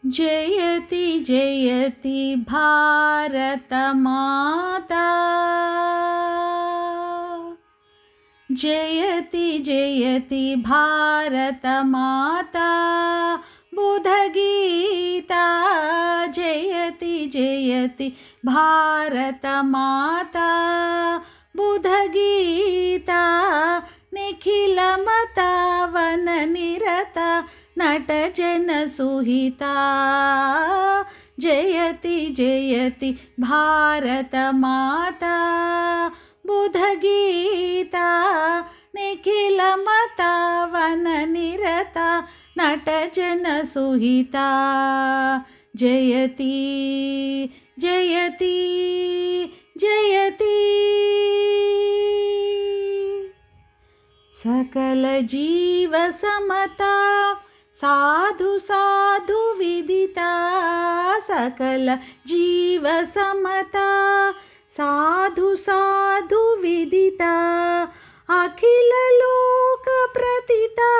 जयति जयति भारतमाता जयति जयति भारतमाता बुधगीता जयति जयति भारतमाता बुधगीता निखिलमता वननिरता नटजनसुहिता जयति जयति भारतमाता बुधगीता निखिलमता वननिरता नटजनसुहिता जयति जयति जयति सकल जीव समता साधु साधु विदिता सकल जीव समता साधु साधु विदिता अखिल लोक प्रतिता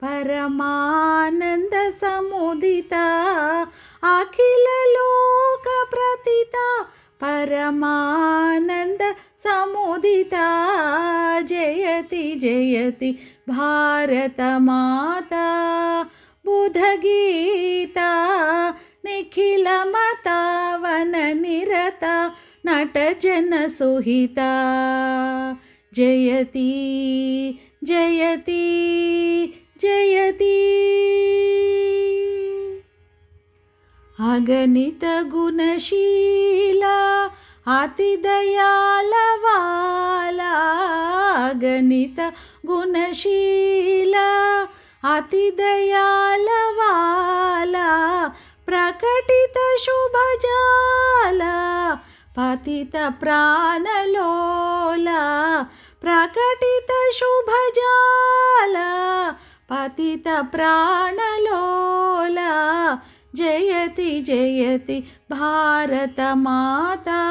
परमानंद समुदिता अखिल लोक प्रतिता परमानंद समुदिता जयति जयति भारतमाता बुधगीता निखिलमता वननिरता नटजनसुहिता जयति जयति जयति अगणित गुणशीला अति दयालवाला अगणित गुणशीला अति दयालवाला प्रकटित शुभजाला पतित प्राणलोला प्रकटित शुभजाला पतित प्राणलोला जयति जयति भारतमाता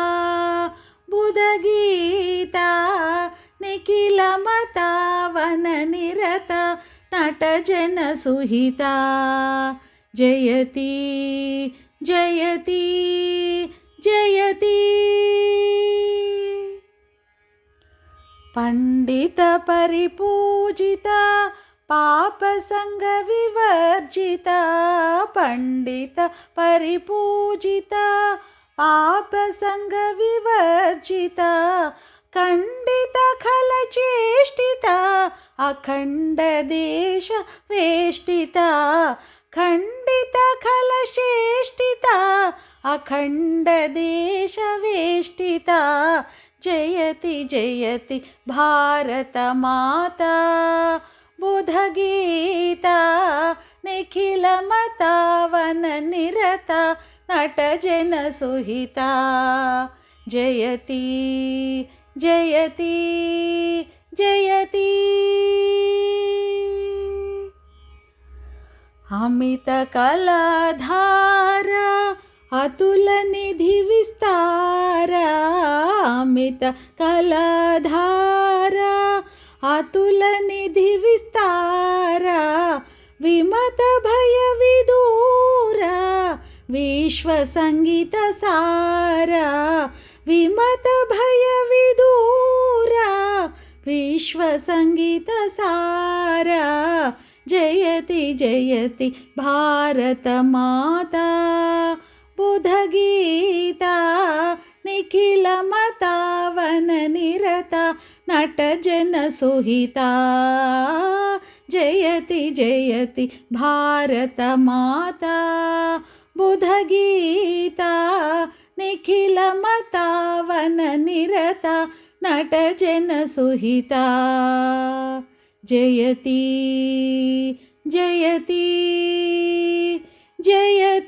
बुधगीता निखिलमता वननिरता नटजनसुहिता जयति जयति जयति पंडित परिपूजिता पाप संग विवर्जिता पंडित परिपूजिता पाप संग विवर्जिता खंडित खल चेष्टिता अखंड देश वेष्टिता खंडित खल चेष्टिता अखंड देश वेष्टिता जयति जयति भारतमाता बुधगीता निखिलमता वननिरता नटजनसुहिता जयति जयति जयति अमित कलाधारा अतुल निधि विस्तारा अमित कलाधारा अतुल निधि विस्तारा विमत भय विदूरा विश्व संगीत सारा विमत भय विदूरा विश्व संगीत सारा जयति जयति भारतमाता बुधगीता निखिलमता वननिरता नटजनसुहिता जयति जयति भारतमाता बुधगीता निखिलमता वननिरता नटजनसुहिता जयति जयति जयति।